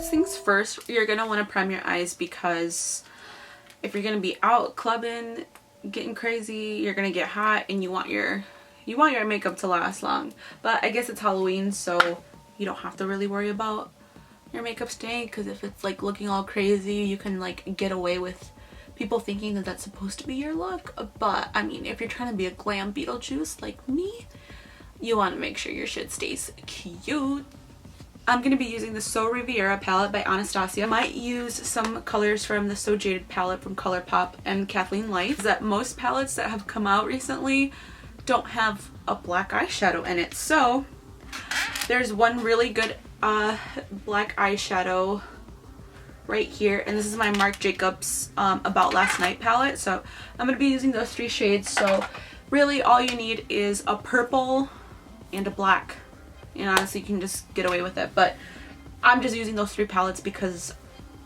First things first, you're going to want to prime your eyes because if you're going to be out clubbing, getting crazy, you're going to get hot and you want your makeup to last long. But I guess it's Halloween, so you don't have to really worry about your makeup staying, because if it's like looking all crazy, you can like get away with people thinking that that's supposed to be your look. But I mean, if you're trying to be a glam Beetlejuice like me, you want to make sure your shit stays cute. I'm going to be using the So Riviera palette by Anastasia. I might use some colors from the So Jaded palette from Colourpop and Kathleen lights. That most palettes that have come out recently don't have a black eyeshadow in it. So there's one really good black eyeshadow right here, and this is my Marc Jacobs About Last Night palette. So I'm going to be using those 3 shades. So really all you need is a purple and a black. And honestly, you can just get away with it, but I'm just using those 3 palettes because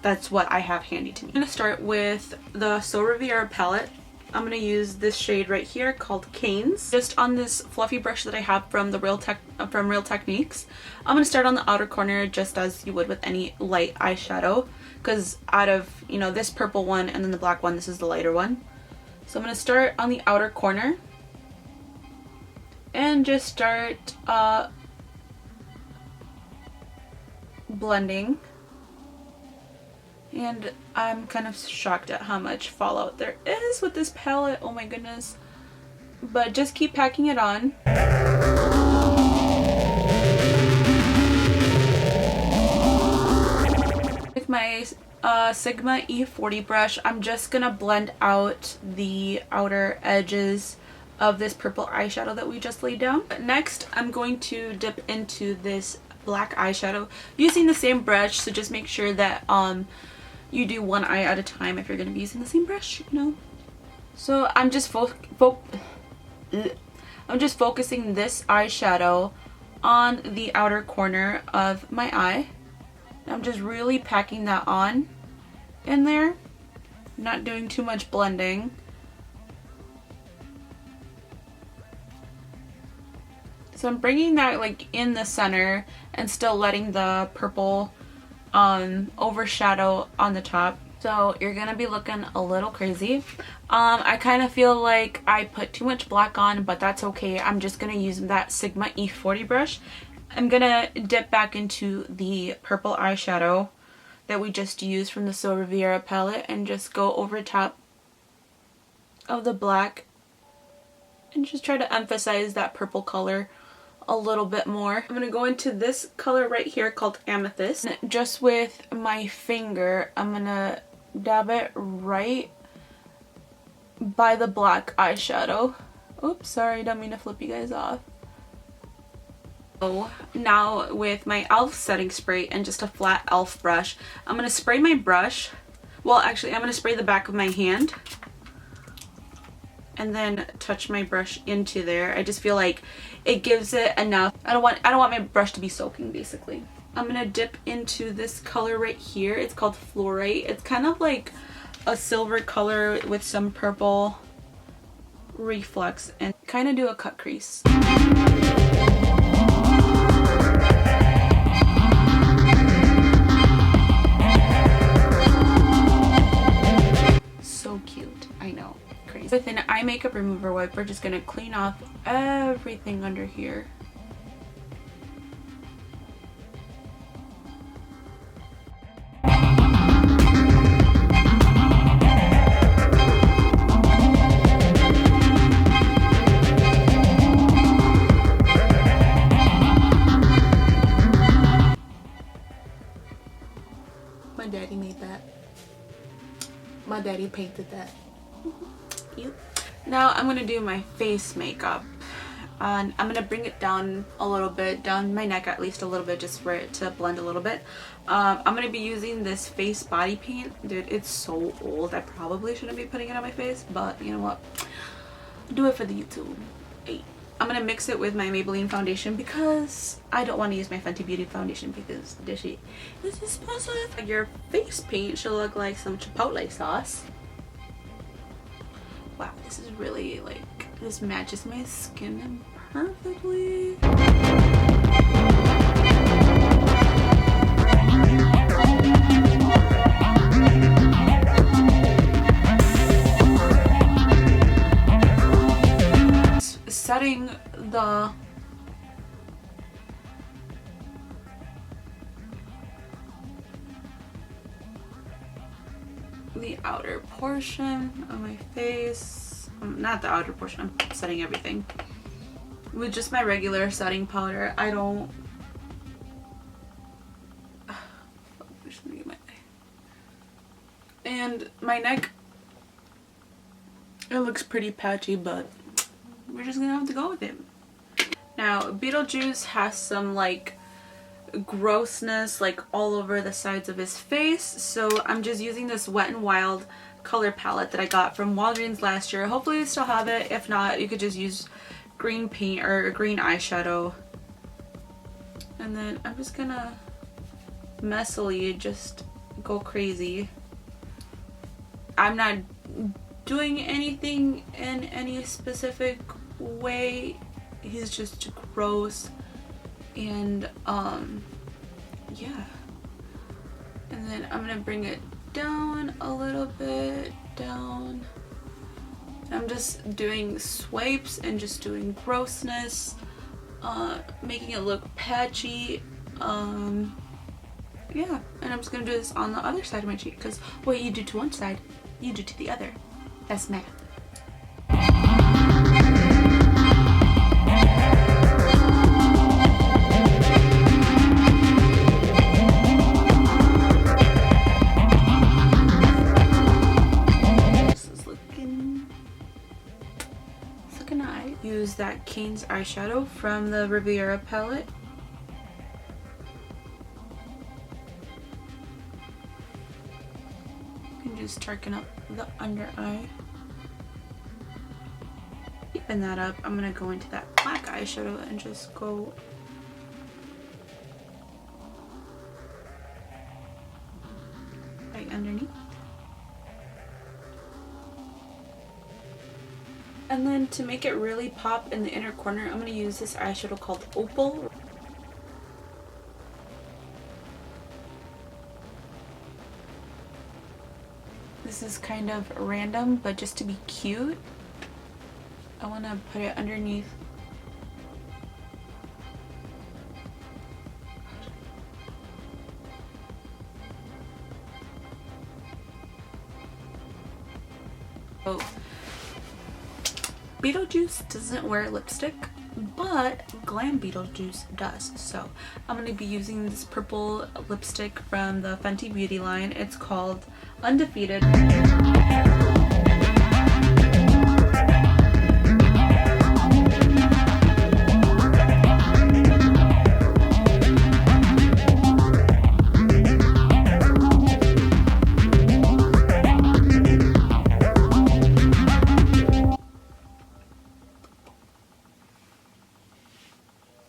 that's what I have handy to me. I'm going to start with the So Riviera palette. I'm going to use this shade right here called Canes, just on this fluffy brush that I have from the Real Techniques. I'm going to start on the outer corner just as you would with any light eyeshadow, because out of, you know, this purple one and then the black one, this is the lighter one. So I'm going to start on the outer corner and just start blending. And I'm kind of shocked at how much fallout there is with this palette, oh my goodness. But just keep packing it on. With my Sigma E40 brush, I'm just gonna blend out the outer edges of this purple eyeshadow that we just laid down. Next, I'm going to dip into this black eyeshadow using the same brush, so just make sure that you do one eye at a time if you're going to be using the same brush, you know. So I'm just focusing this eyeshadow on the outer corner of my eye. I'm just really packing that on in there, not doing too much blending. So I'm bringing that like in the center and still letting the purple overshadow on the top. So you're gonna be looking a little crazy. I kind of feel like I put too much black on, but that's okay. I'm just gonna use that Sigma E40 brush. I'm gonna dip back into the purple eyeshadow that we just used from the So Riviera palette and just go over top of the black and just try to emphasize that purple color a little bit more. I'm gonna go into this color right here called Amethyst. And just with my finger, I'm gonna dab it right by the black eyeshadow. Oops, sorry, don't mean to flip you guys off. So now with my e.l.f. setting spray and just a flat e.l.f. brush, I'm gonna spray my brush. Well, actually, I'm gonna spray the back of my hand and then touch my brush into there. I just feel like it gives it enough. I don't want my brush to be soaking, basically. I'm gonna dip into this color right here. It's called Fluorite. It's kind of like a silver color with some purple reflex, and kind of do a cut crease. So cute, I know. Crazy. With an eye makeup remover wipe, we're just gonna clean off everything under here. My daddy made that. My daddy painted that. Cute. Now I'm gonna do my face makeup, and I'm gonna bring it down a little bit, down my neck at least a little bit, just for it to blend a little bit. I'm gonna be using this face body paint. Dude, it's so old. I probably shouldn't be putting it on my face, but you know what? Do it for the YouTube. Hey. I'm gonna mix it with my Maybelline foundation because I don't want to use my Fenty Beauty foundation because this is supposed to look like your face paint should look like some chipotle sauce. Wow, this is really like, this matches my skin perfectly. the outer portion of my face. Not the outer portion, I'm setting everything with just my regular setting powder. I don't and my neck, it looks pretty patchy, but we're just gonna have to go with it. Now Beetlejuice has some like grossness like all over the sides of his face, so I'm just using this Wet n Wild color palette that I got from Walgreens last year. Hopefully you still have it. If not, you could just use green paint or green eyeshadow. And then I'm just gonna messily just go crazy. I'm not doing anything in any specific way. He's just gross. And yeah, and then I'm gonna bring it down a little bit, down. I'm just doing swipes and just doing grossness, making it look patchy. Yeah, and I'm just gonna do this on the other side of my cheek, because what you do to one side, you do to the other. That's math. Use that Kane's eyeshadow from the Riviera palette. You can just darken up the under eye. Keeping that up, I'm gonna go into that black eyeshadow and just go right underneath. And then to make it really pop in the inner corner, I'm going to use this eyeshadow called Opal. This is kind of random, but just to be cute, I want to put it underneath. Oh. Beetlejuice doesn't wear lipstick, but Glam Beetlejuice does. So I'm going to be using this purple lipstick from the Fenty Beauty line. It's called Undefeated.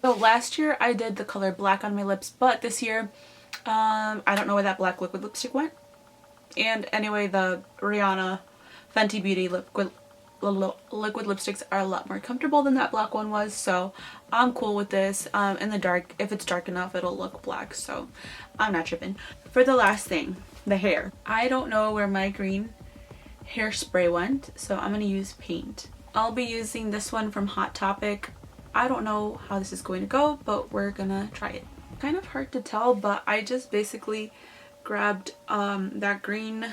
So last year I did the color black on my lips, but this year I don't know where that black liquid lipstick went. And anyway, the Rihanna Fenty Beauty liquid lipsticks are a lot more comfortable than that black one was, so I'm cool with this. In the dark, if it's dark enough, it'll look black, so I'm not tripping. For the last thing, the hair. I don't know where my green hairspray went, so I'm gonna use paint. I'll be using this one from Hot Topic. I don't know how this is going to go, but we're gonna try it. Kind of hard to tell, but I just basically grabbed that green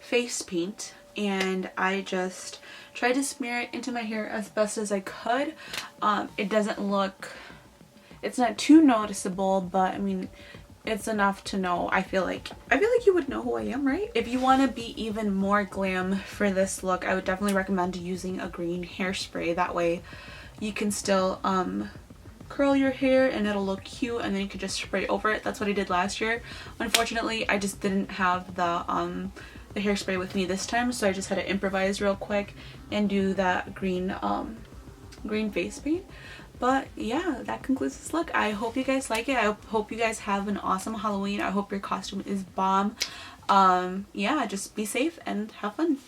face paint and I just tried to smear it into my hair as best as I could. It doesn't look, it's not too noticeable, but I mean, it's enough to know. I feel like you would know who I am, right? If you want to be even more glam for this look, I would definitely recommend using a green hairspray. That way you can still curl your hair and it'll look cute, and then you could just spray over it. That's what I did last year. Unfortunately, I just didn't have the hairspray with me this time, so I just had to improvise real quick and do that green face paint. But yeah, that concludes this look. I hope you guys like it. I hope you guys have an awesome Halloween. I hope your costume is bomb. Yeah, just be safe and have fun.